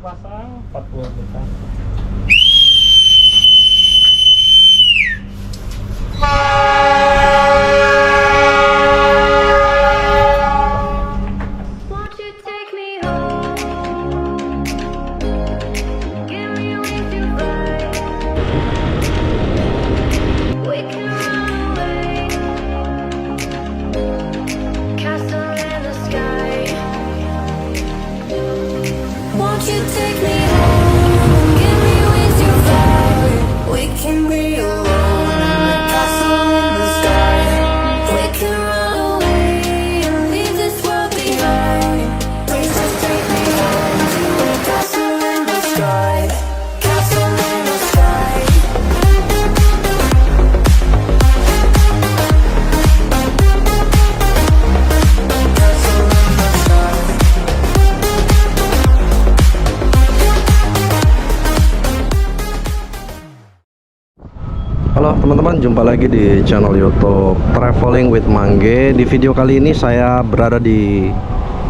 pasang 40 juta. Won't you take me home? Get me with you right. We can run away. Castle in the sky. Won't you take me home? Get me with you right. We can be alone in the castle in the sky. We can run away and leave this world behind. Please just take me home to a castle in the sky. Castle in the sky. Castle in the sky. Halo teman-teman, jumpa lagi di channel YouTube Traveling with Mangge. Di video kali ini saya berada di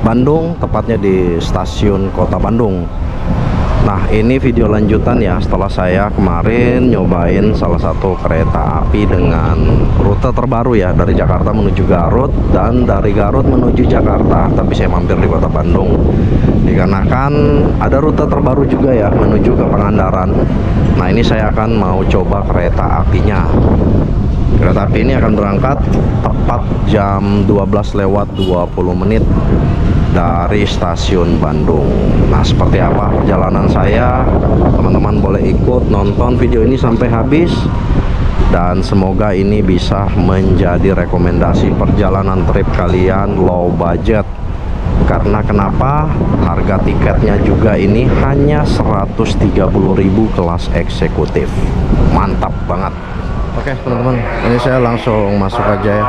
Bandung, tepatnya di stasiun Kota Bandung. Nah, ini video lanjutan ya setelah saya kemarin nyobain salah satu kereta api dengan rute terbaru ya, dari Jakarta menuju Garut dan dari Garut menuju Jakarta, tapi saya mampir di Kota Bandung dikarenakan ada rute terbaru juga ya menuju ke Pangandaran. Nah, ini saya akan mau coba kereta apinya. Kereta api ini akan berangkat tepat jam 12:20 dari stasiun Bandung. Nah, seperti apa perjalanan saya? Teman-teman boleh ikut nonton video ini sampai habis, dan semoga ini bisa menjadi rekomendasi perjalanan trip kalian low budget. Karena kenapa? Harga tiketnya juga ini hanya 130.000 kelas eksekutif. Mantap banget. Oke teman-teman, ini saya langsung masuk aja ya,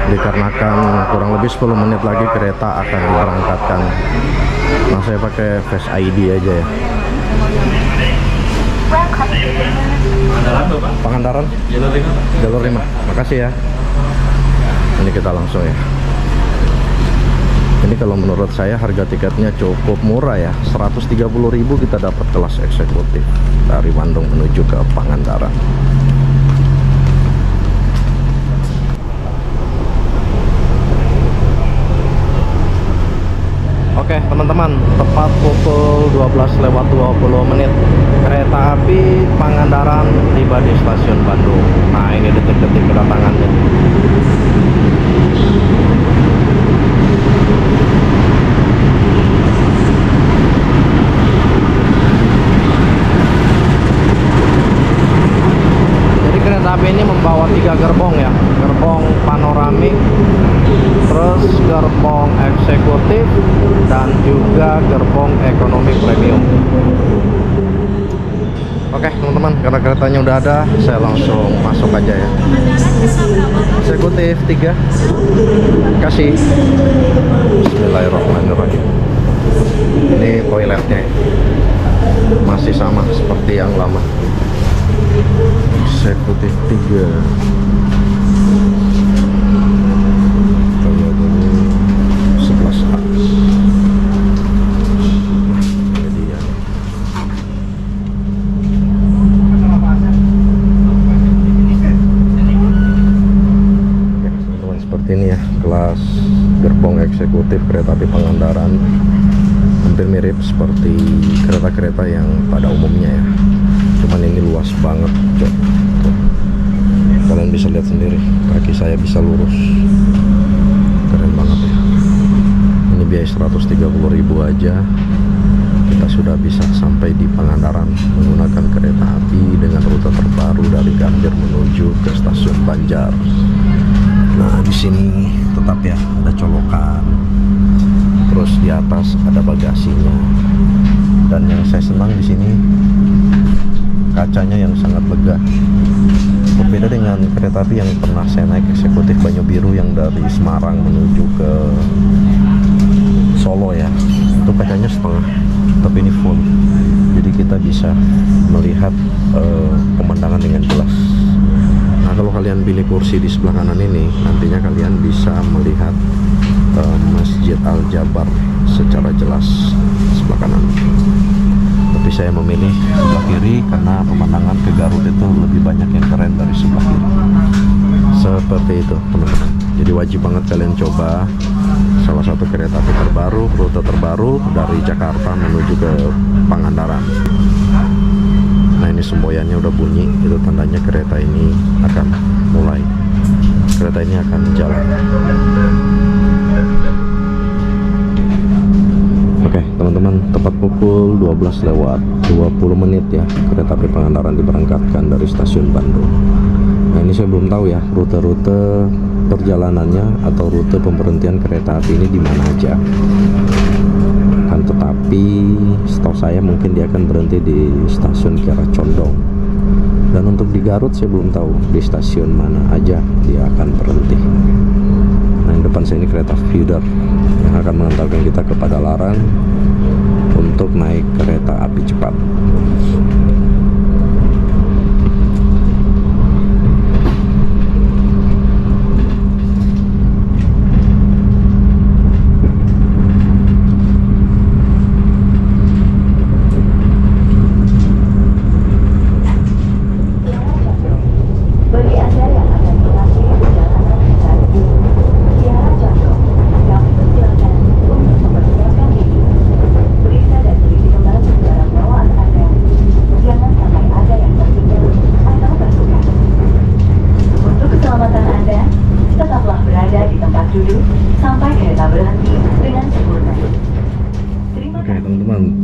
dikarenakan kurang lebih 10 menit lagi kereta akan diberangkatkan. Nah, saya pakai Face ID aja ya. Pangandaran jalur 5. Makasih ya. Ini kita langsung ya. Ini kalau menurut saya harga tiketnya cukup murah ya, 130.000 kita dapat kelas eksekutif dari Bandung menuju ke Pangandaran. Oke teman-teman, tepat pukul 12:20 kereta api Pangandaran tiba di stasiun Bandung. Nah, ini detik-detik kedatangannya. Jadi kereta api ini membawa 3 gerbong ya, gerbong panoramik, terus gerbong eksekutif, dan juga gerbong ekonomi premium. Oke teman-teman, karena keretanya udah ada, saya langsung masuk aja ya. Eksekutif 3. Kasih. Bismillahirrahmanirrahim. Ini toiletnya ya, masih sama seperti yang lama. Eksekutif 3. Ini ya, kelas gerbong eksekutif kereta api Pangandaran hampir mirip seperti kereta-kereta yang pada umumnya ya, cuman ini luas banget cok. Kalian bisa lihat sendiri, kaki saya bisa lurus, keren banget ya. Ini biaya 130.000 aja kita sudah bisa sampai di Pangandaran menggunakan kereta api dengan rute terbaru dari Gambir menuju ke stasiun Banjar. Nah, di sini tetap ya ada colokan, terus di atas ada bagasinya, dan yang saya senang di sini kacanya yang sangat lega. Berbeda dengan kereta api yang pernah saya naik eksekutif Banyu Biru yang dari Semarang menuju ke Solo ya, itu kacanya setengah, tapi ini full, jadi kita bisa melihat pemandangan dengan jelas. Nah, kalau kalian pilih kursi di sebelah kanan ini, nantinya kalian bisa melihat Masjid Al Jabar secara jelas sebelah kanan. saya memilih sebelah kiri karena pemandangan ke Garut itu lebih banyak yang keren dari sebelah kiri. Seperti itu teman-teman. Jadi wajib banget kalian coba salah satu kereta api terbaru, rute terbaru dari Jakarta menuju ke Pangandaran. Nah ini semboyannya udah bunyi, itu tandanya kereta ini akan mulai. Kereta ini akan jalan. Oke teman-teman, tepat pukul 12 lewat 20 menit ya, kereta api Pangandaran diberangkatkan dari stasiun Bandung. Nah ini saya belum tahu ya rute-rute perjalanannya atau rute pemberhentian kereta api ini di mana aja. Kan tetapi setahu saya mungkin dia akan berhenti di stasiun Kiara Condong. Dan untuk di Garut saya belum tahu di stasiun mana aja dia akan berhenti. Nah di depan saya ini kereta feeder yang akan mengantarkan kita ke Padalarang untuk naik kereta api cepat.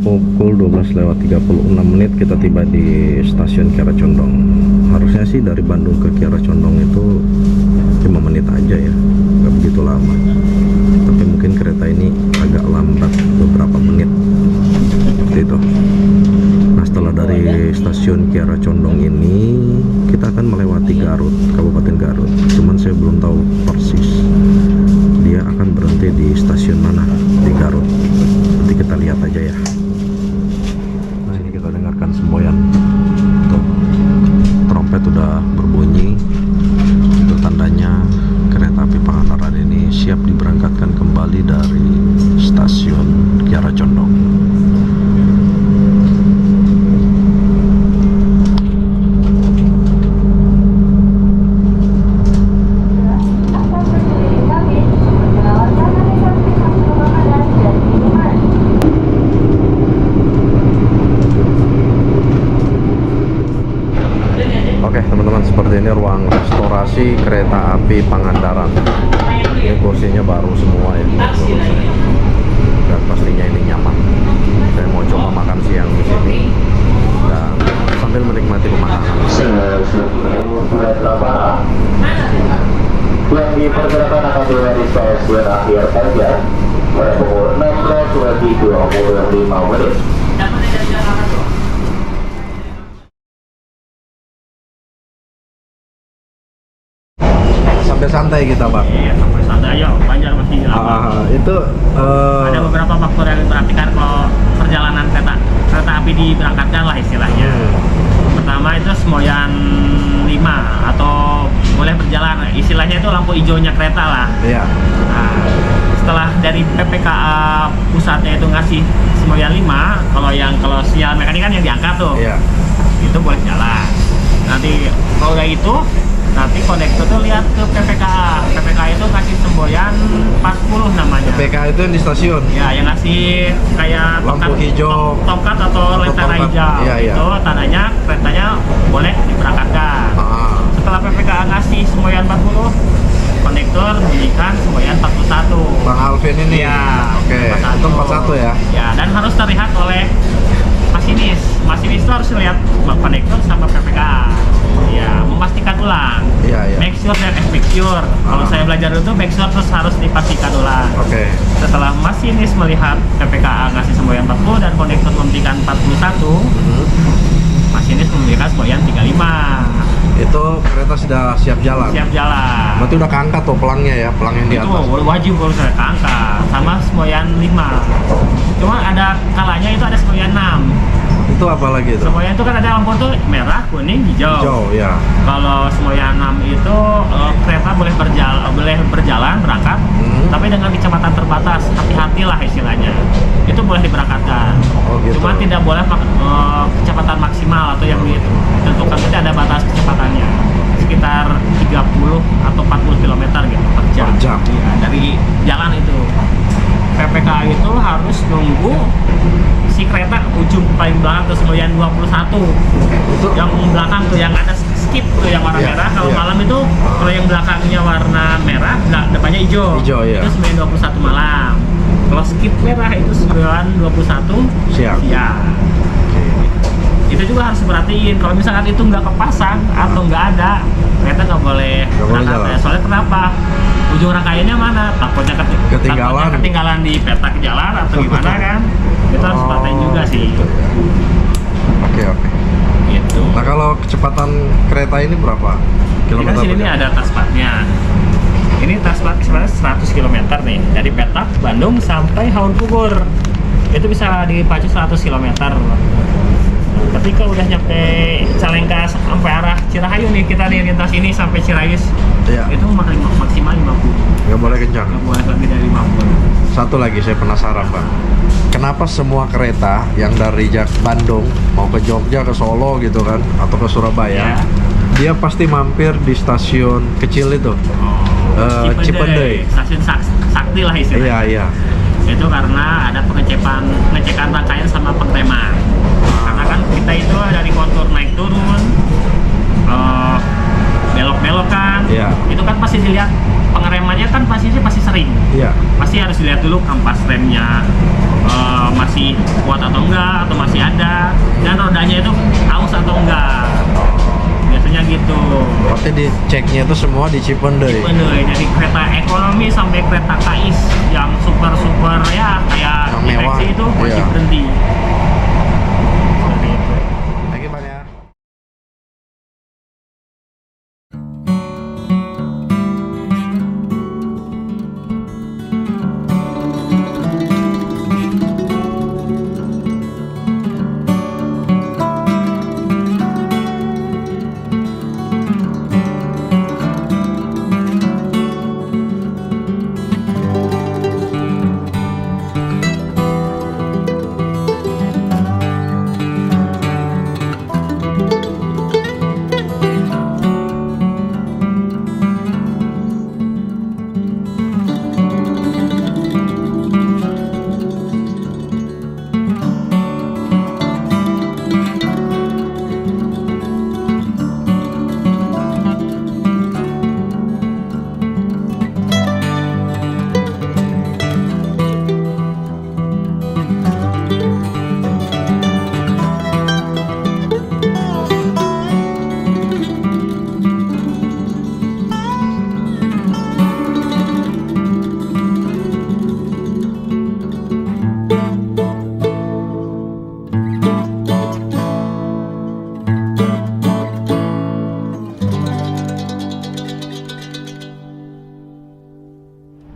Pukul 12 lewat 36 menit kita tiba di stasiun Kiara Condong. Harusnya sih dari Bandung ke Kiara Condong itu 5 menit aja ya, nggak begitu lama. Tapi mungkin kereta ini agak lambat beberapa menit seperti itu. Nah setelah dari stasiun Kiara Condong ini kita akan melewati Garut, Kabupaten Garut. Cuman saya belum tahu persis dia akan berhenti di stasiun mana di Garut. Nanti kita lihat aja ya. Dengarkan semboyan. Tuh, trompet udah berbunyi. Itu tandanya kereta api Pangandaran ini siap diberangkatkan kembali dari stasiun Kiara Condong. Oke teman-teman, seperti ini ruang restorasi kereta api Pangandaran. Ini kursinya baru semua ya, dan pastinya ini nyaman. Saya mau coba makan siang di sini dan sambil menikmati pemandangan. Yang diperkirakan akan tiba di stasiun akhir saja pada pukul 16:25 menit. Sampai santai kita Pak. Iya, sampai santai aja, panjang masih lama. Itu Ada beberapa faktor yang diperhatikan kalau perjalanan kereta api diberangkatkan lah istilahnya. Pertama itu semboyan 5 atau boleh berjalan, istilahnya itu lampu hijaunya kereta lah. Iya. Nah, setelah dari PPKA pusatnya itu ngasih semboyan 5, kalau sinyal mekanik kan yang diangkat tuh. Iya. Itu boleh jalan. Nanti kalau udah itu, nanti konektor tuh lihat ke PPKA. PPKA itu kasih semboyan 40 namanya. PPKA itu yang di stasiun. Ya, yang ngasih kayak Lampu hijau, tongkat atau lentera tongkat. hijau. Iya, iya. Itu tandanya keretanya boleh diberangkatkan. Setelah PPKA ngasih semboyan 40, konektor bunyikan semboyan 41. Bang Alvin ini. Ya, Oke. Itu 41 ya. Ya, dan harus terlihat oleh masinis. Masinis itu harus lihat konektor sama PPKA. Ya, memastikan ulang. Iya, iya. Make sure dan make sure. Kalau saya belajar itu make sure terus harus dipastikan ulang. Oke. Setelah masinis melihat PPKA ngasih semboyan 40 dan konektor memberikan 41, masinis memberikan semboyan 35. Itu kereta sudah siap jalan. Siap jalan. Berarti udah keangkat tuh pelangnya ya, pelang yang di Itu atas. wajib harus saya angkat sama semboyan 5. Cuma ada kalanya itu ada semboyan 6. Itu apa lagi itu? Semboyan itu kan ada lampu tuh merah, kuning, hijau. Hijau ya. Kalau semboyan 6 itu kereta boleh berjalan berangkat, tapi dengan kecepatan terbatas, hati-hatilah istilahnya. Itu boleh diberangkatkan. Oh gitu. Cuma tidak boleh kecepatan maksimal atau yang ditentukan itu ada batas kecepatannya sekitar 30 atau 40 km gitu per jam. Per jam. Iya, dari jalan itu. PPKA itu harus nunggu si kereta ujung paling belakang ke Semoyan 21. Yang belakang tuh yang ada skip tuh yang warna Iya, merah. Kalau iya. malam itu kalau yang belakangnya warna merah, depannya hijau. Hijau, iya. Itu Semoyan 21 malam. Kalau skip merah itu Semoyan 21 Siang. Oke. Itu juga harus diperhatiin. Kalau misalkan itu nggak kepasang atau nggak ada, kereta nggak boleh Nggak boleh berangkat. jalan. Soalnya kenapa? Ujung rangkaiannya mana? Takutnya Ketinggalan. takutnya ketinggalan di peta jalan atau gimana kan? Itu harus diperhatiin juga sih. Gitu ya. Oke. Gitu. Nah kalau kecepatan kereta ini berapa Jadi kilometer kan sini per nih jam? ada taspatnya. Ini taspat sebenarnya 100 km nih dari Petak Bandung sampai Haur Pugur. Itu bisa dipacu 100 km. Ketika udah nyampe Calengka sampai arah Cirahayu nih, kita nih lintas ini sampai Cirayus, Iya. itu maksimal 50, Nggak boleh kencang. nggak boleh lebih dari 50. Satu lagi saya penasaran bang, kenapa semua kereta yang dari Bandung mau ke Jogja, ke Solo gitu kan, atau ke Surabaya, Ya. dia pasti mampir di stasiun kecil itu? Cipendei. Stasiun Sakti lah istilahnya. Iya. Itu karena ada pengecekan rangkaian sama pengereman. Karena kan kita itu dari kontur naik turun, belok-belok kan, Iya. itu kan pasti dilihat pengeremannya kan pasti sering. Iya. Pasti harus dilihat dulu kampas remnya masih kuat atau enggak, atau masih ada, dan rodanya itu aus atau enggak. Biasanya gitu. Berarti diceknya itu semua di Cipendei. Bener, dari kereta ekonomi sampai kereta KAIS yang super ya kayak Yang mewah. direksi itu wajib Iya. berhenti. Seperti itu. Thank you Bang ya.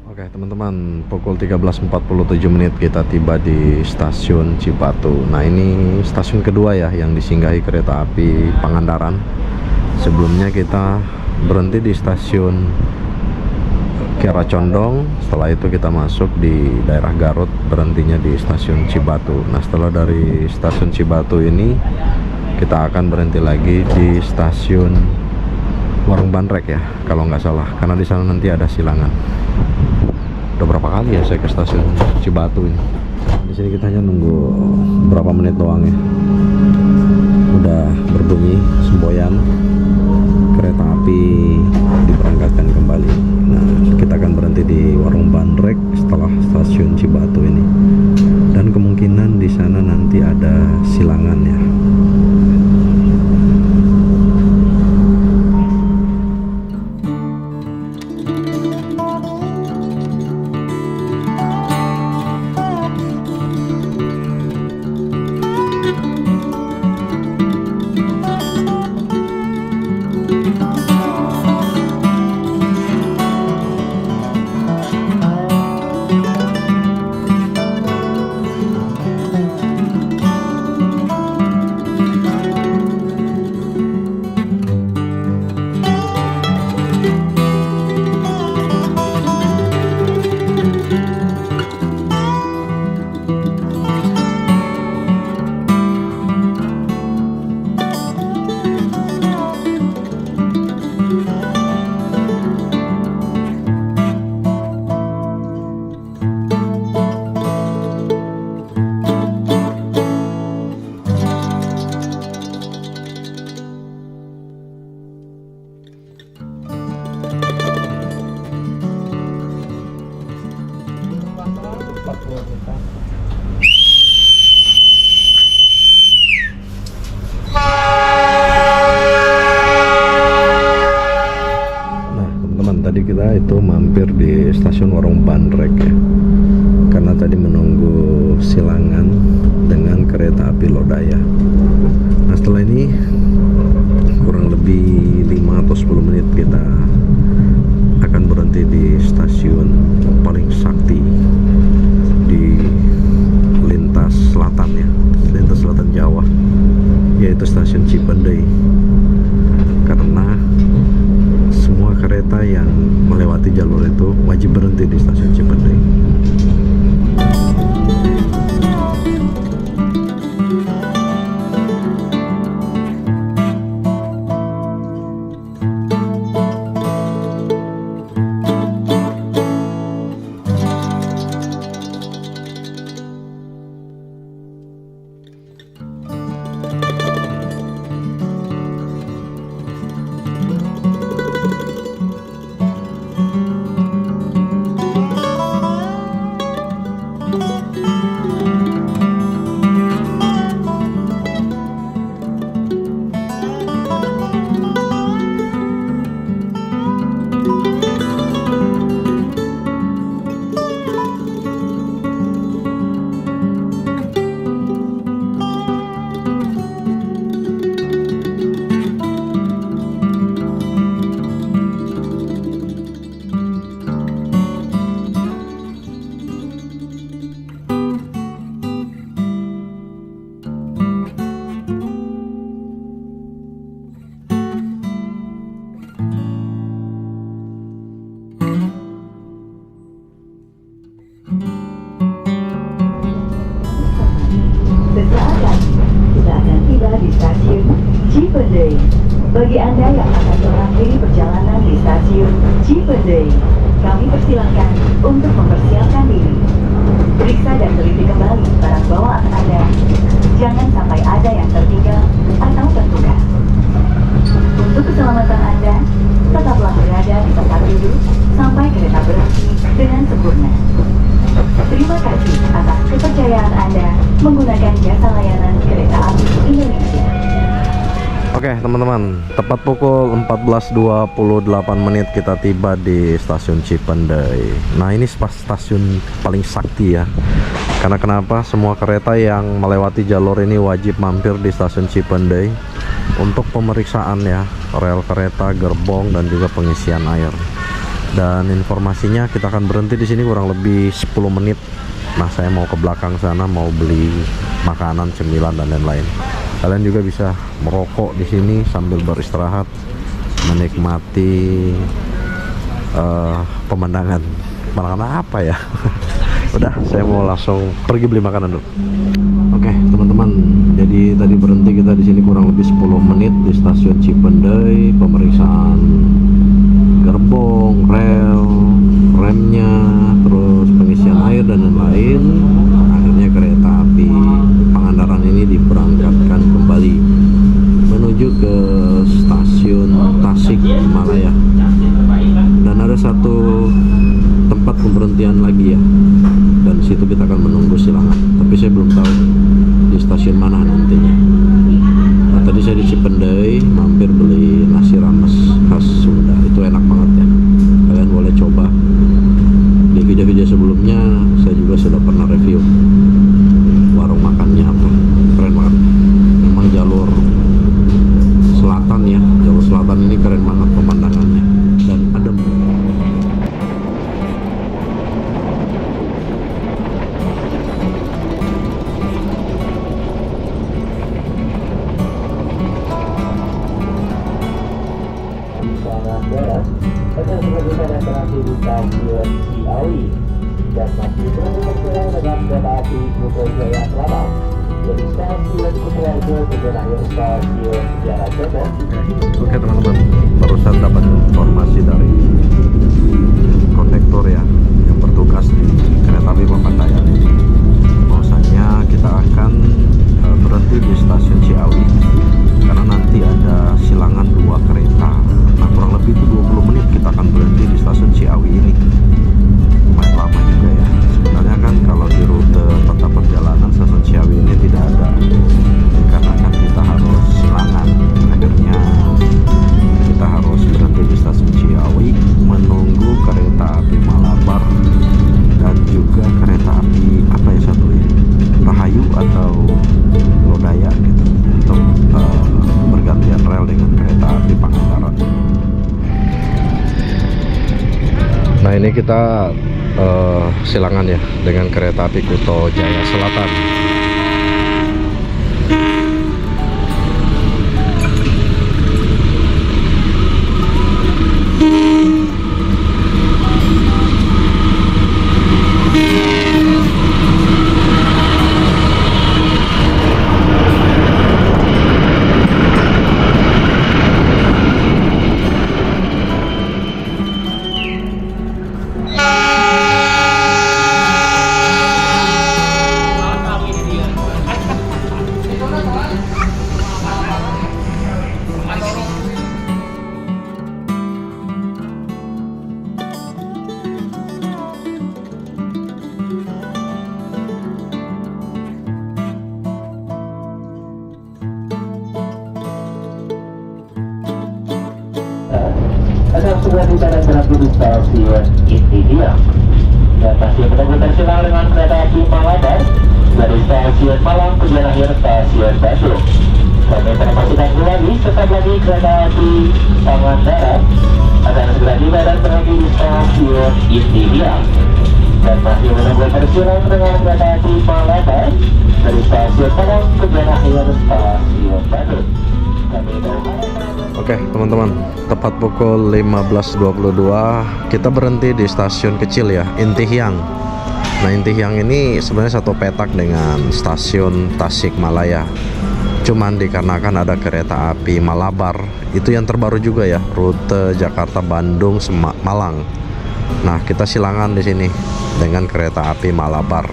Oke teman-teman, pukul 13.47 menit kita tiba di stasiun Cibatu. Nah ini stasiun kedua ya yang disinggahi kereta api Pangandaran. Sebelumnya kita berhenti di stasiun Kiara Condong. Setelah itu kita masuk di daerah Garut, berhentinya di stasiun Cibatu. Nah setelah dari stasiun Cibatu ini kita akan berhenti lagi di stasiun Warung Bandrek ya kalau nggak salah, karena di sana nanti ada silangan. Udah berapa kali ya saya ke stasiun Cibatu ini. Di sini kita hanya nunggu berapa menit doang ya. Udah berbunyi semboyan, kereta api diberangkatkan kembali. Nah, kita akan berhenti di Warung Bandrek setelah stasiun Cibatu ini. Dan kemungkinan di sana nanti ada silangan ya. Daya. Nah setelah ini kurang lebih 5 atau 10 menit kita akan berhenti di stasiun paling sakti di lintas selatan ya, lintas selatan Jawa, yaitu stasiun Cipendei. Karena semua kereta yang melewati jalur itu wajib berhenti di stasiun Cipendei. Sesaat lagi, kita akan tiba di stasiun Cipendei. Bagi Anda yang akan mengakhiri perjalanan di stasiun Cipendei, kami persilahkan untuk mempersiapkan diri. Periksa dan teliti kembali barang bawaan Anda. Jangan sampai ada yang tertinggal atau tertukar. Untuk keselamatan Anda, tetaplah berada di tempat duduk sampai kereta berhenti dengan sempurna. Terima kasih atas kepercayaan Anda menggunakan jasa layanan kereta api Indonesia. Oke teman-teman, tepat pukul 14.28 menit kita tiba di stasiun Cipendei. Nah ini stasiun paling sakti ya. Karena kenapa? Semua kereta yang melewati jalur ini wajib mampir di stasiun Cipendei untuk pemeriksaan ya, rel kereta, gerbong, dan juga pengisian air. Dan informasinya kita akan berhenti di sini kurang lebih 10 menit. Nah saya mau ke belakang sana, mau beli makanan, cemilan, dan lain-lain. Kalian juga bisa merokok di sini sambil beristirahat, menikmati pemandangan. Pemandangan apa ya? Udah, saya mau langsung pergi beli makanan dulu. Oke, teman-teman. Jadi tadi berhenti kita di sini kurang lebih 10 menit di stasiun Cipendei, pemeriksaan gerbong, rel, remnya, terus pengisian air dan lain-lain. Akhirnya kereta api Pangandaran ini diberangkatkan kembali menuju ke stasiun Tasikmalaya. Dan ada satu tempat pemberhentian lagi ya, dan situ kita akan menunggu silangan. Tapi saya belum tahu di stasiun mana nantinya. Nah, tadi saya di Cipendei mampir beli nasi rames khas Sunda. Itu enak banget ya. Kalian boleh coba. Di video-video sebelumnya saya juga sudah pernah review warung makannya apa. Keren banget. Memang jalur selatan ya. Jalur selatan ini keren banget pemandangannya dan adem. Dengan kemudian operasi di stasiun Ciawi dan masih berjalan dengan kereta api Putrajaya Selatan dari stasiun Kutoarjo ke akhir stasiun Kiara Condong. Oke teman-teman, barusan dapat informasi dari kondektor ya yang bertugas di kereta api Papandayan ini, bahwasanya kita akan berhenti di stasiun Ciawi karena nanti ada silangan 2 kereta. Nah kurang lebih itu 20 menit kita akan berhenti di stasiun Ciawi ini. Lumayan lama juga ya. Sebenarnya kan kalau di rute peta perjalanan stasiun Ciawi ini tidak ada, karena kan kita harus silangan. Akhirnya kita harus berhenti di stasiun Ciawi menunggu kereta api Malabar dan juga kereta api apa ya satu ya, Rahayu atau kita silangan ya dengan kereta api Kuto Jaya Selatan. Akan segera tiba dan berhenti di stasiun Intihiang. Dan stasiun menunggu tersilang dengan kereta api Malabar dari stasiun Malang tujuan akhir stasiun Bandung. Kami informasikan kembali sesaat lagi kereta api Pangandaran akan segera tiba dan berhenti di stasiun Intihiang. Dan masih menunggu tersilang dengan kereta api Malabar dari stasiun Malang tujuan akhir stasiun Bandung. Kami Oke teman-teman, tepat pukul 15.22 kita berhenti di stasiun kecil ya, Intihiang. Nah Intihiang ini sebenarnya satu petak dengan stasiun Tasikmalaya. Cuman dikarenakan ada kereta api Malabar, itu yang terbaru juga ya, rute Jakarta Bandung Malang. Nah kita silangan di sini dengan kereta api Malabar.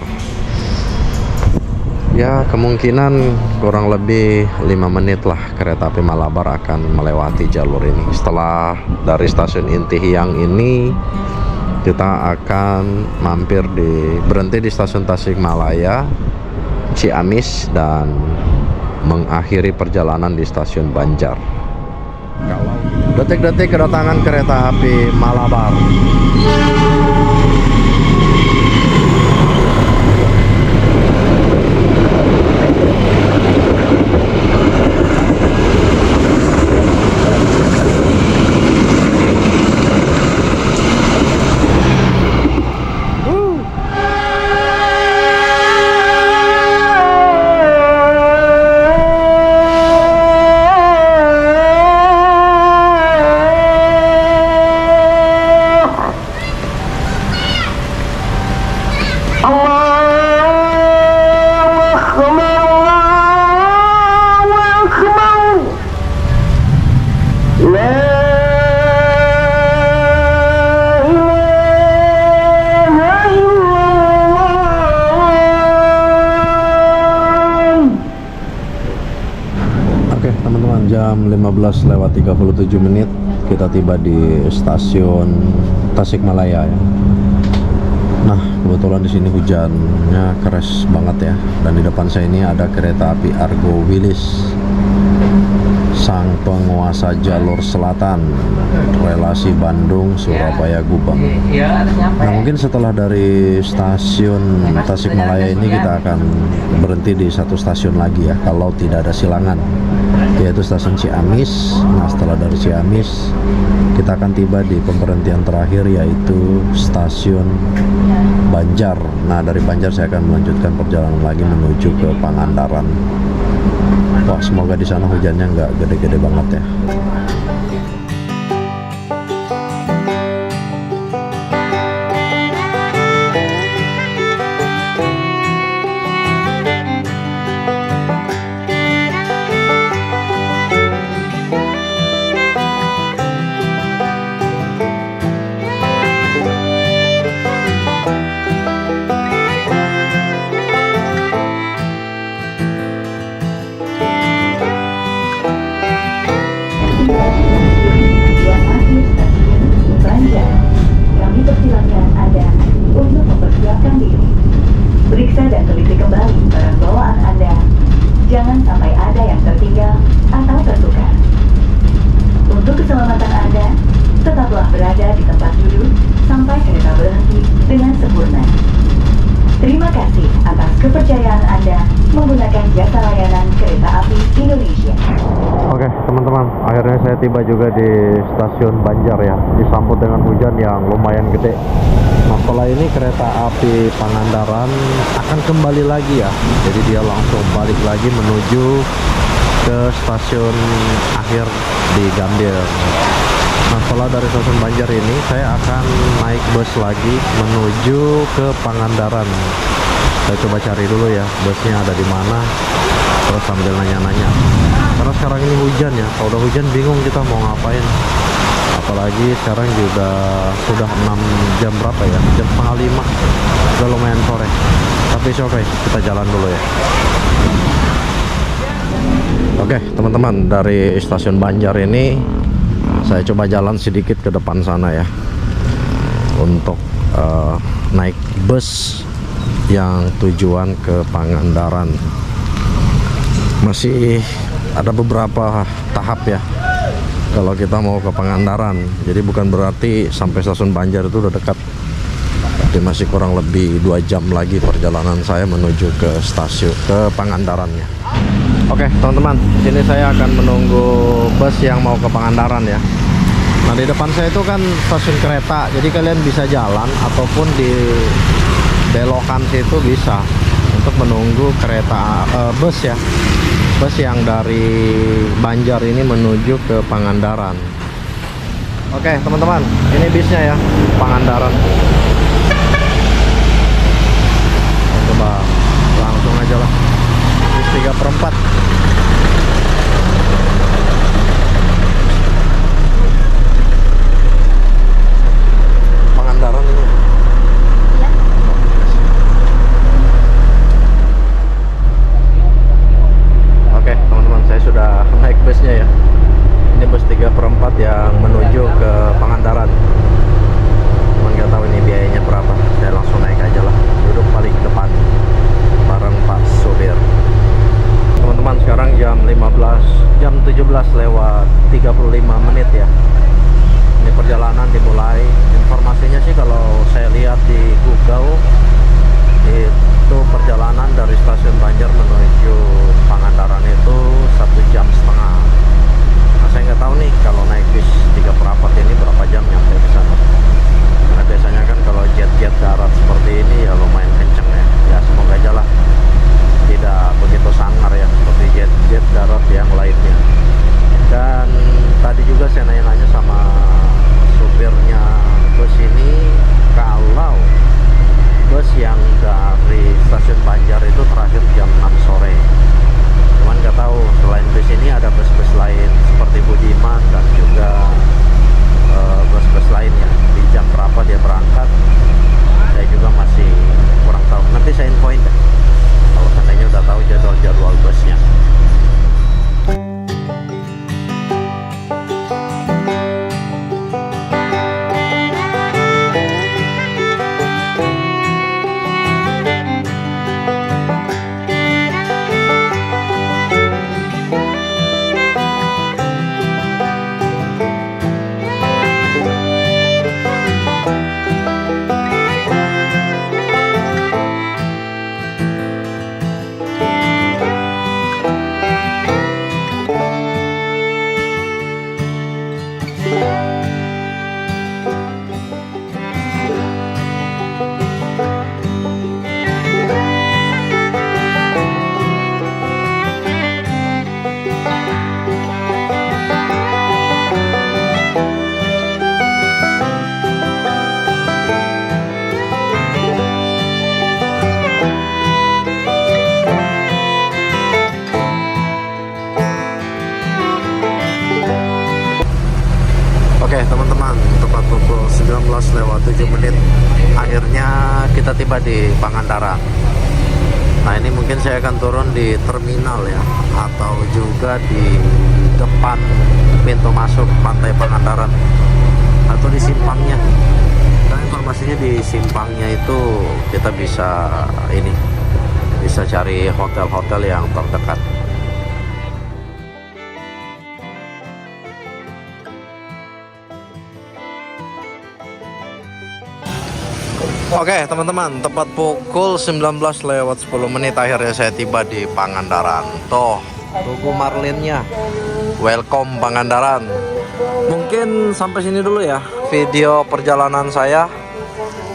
Ya kemungkinan kurang lebih 5 menit lah kereta api Malabar akan melewati jalur ini. Setelah dari stasiun Intihiang ini kita akan berhenti di stasiun Tasikmalaya, Ciamis, dan mengakhiri perjalanan di stasiun Banjar. Detik-detik kedatangan kereta api Malabar. Jam 15:37 kita tiba di stasiun Tasikmalaya ya. Nah kebetulan di sini hujannya keras banget ya, dan di depan saya ini ada kereta api Argo Wilis, sang penguasa jalur selatan relasi Bandung Surabaya Gubeng. Nah mungkin setelah dari stasiun Tasikmalaya ini kita akan berhenti di satu stasiun lagi ya, kalau tidak ada silangan, yaitu stasiun Ciamis. Nah setelah dari Ciamis kita akan tiba di pemberhentian terakhir, yaitu stasiun Banjar. Nah dari Banjar saya akan melanjutkan perjalanan lagi menuju ke Pangandaran. Wah semoga di sana hujannya nggak gede-gede banget ya. Periksa dan teliti kembali barang bawaan Anda. Jangan sampai ada yang tertinggal atau tertukar. Untuk keselamatan Anda, tetaplah berada di tempat duduk sampai kereta berhenti dengan sempurna. Terima kasih atas kepercayaan Anda menggunakan jasa layanan kereta api Indonesia. Oke teman-teman, akhirnya Akhirnya saya tiba juga di stasiun Banjar ya, disambut dengan hujan yang lumayan gede. Nah setelah ini kereta api Pangandaran akan kembali lagi ya, jadi dia langsung balik lagi menuju ke stasiun akhir di Gambir. Nah setelah dari stasiun Banjar ini saya akan naik bus lagi menuju ke Pangandaran. Saya coba cari dulu ya busnya ada di mana, terus sambil nanya-nanya. Karena sekarang ini hujan ya, kalau udah hujan bingung kita mau ngapain. Apalagi sekarang juga sudah 6 jam berapa ya, jam setengah 5, udah lumayan sore. Tapi oke, kita jalan dulu ya. Oke teman-teman, dari stasiun Banjar ini saya coba jalan sedikit ke depan sana ya, untuk naik bus yang tujuan ke Pangandaran. Masih ada beberapa tahap ya kalau kita mau ke Pangandaran, jadi bukan berarti sampai stasiun Banjar itu udah dekat, tapi masih kurang lebih 2 jam lagi perjalanan saya menuju ke stasiun ke Pangandarannya. Oke teman-teman, sini saya akan menunggu bus yang mau ke Pangandaran ya. Nah di depan saya itu kan stasiun kereta, jadi kalian bisa jalan ataupun di belokan situ bisa untuk menunggu kereta bus ya, bus yang dari Banjar ini menuju ke Pangandaran. Oke teman-teman, ini bisnya ya, Pangandaran. Coba langsung aja lah, bis 3/4. Pangandaran ini. Oke teman-teman, saya sudah naik busnya ya. Ini bus 3/4 yang menuju ke Pangandaran. Cuman nggak tahu ini biayanya berapa. Saya langsung naik aja lah, duduk paling depan bareng Pak Supir. Teman-teman, sekarang jam 17:35 menit ya. Ini perjalanan dimulai. Informasinya sih kalau saya lihat di Google itu perjalanan dari stasiun Banjar menuju Pangandaran itu 1,5 jam. Nah, saya nggak tahu nih kalau naik bis 3/4 ini berapa jam nyampe ke sana. Karena biasanya kan kalau jet-jet darat seperti ini ya lumayan kenceng ya. Ya semoga aja lah tidak begitu sangar ya seperti jet-jet darat yang lainnya. Dan tadi juga saya nanya-nanya sama supirnya bus ini, kalau bus yang dari stasiun Banjar itu terakhir jam 6 sore. Cuman nggak tahu selain bus ini ada bus-bus lain seperti Budiman dan juga bus-bus lainnya. Di jam berapa dia berangkat, saya juga masih kurang tahu. Nanti saya infoin deh kalau seandainya udah tahu jadwal busnya. Oke teman-teman, tepat pukul 19:07 akhirnya kita tiba di Pangandaran. Nah ini mungkin saya akan turun di terminal ya, atau juga di depan pintu masuk Pantai Pangandaran, atau di simpangnya. Nah informasinya di simpangnya itu kita bisa cari hotel-hotel yang terdekat. Oke teman-teman, tepat pukul 19:10 akhirnya saya tiba di Pangandaran. Tuh, Tugu Marlinnya Welcome Pangandaran. Mungkin sampai sini dulu ya video perjalanan saya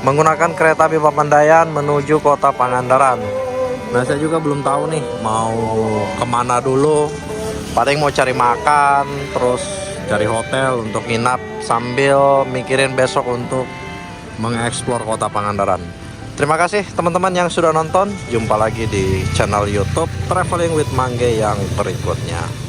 menggunakan kereta api Papandayan menuju kota Pangandaran. Nah, saya juga belum tahu nih mau kemana dulu. Paling mau cari makan, terus cari hotel untuk nginap sambil mikirin besok untuk mengeksplor kota Pangandaran. Terima kasih teman-teman yang sudah nonton. Jumpa lagi di channel YouTube Traveling with Mangge yang berikutnya.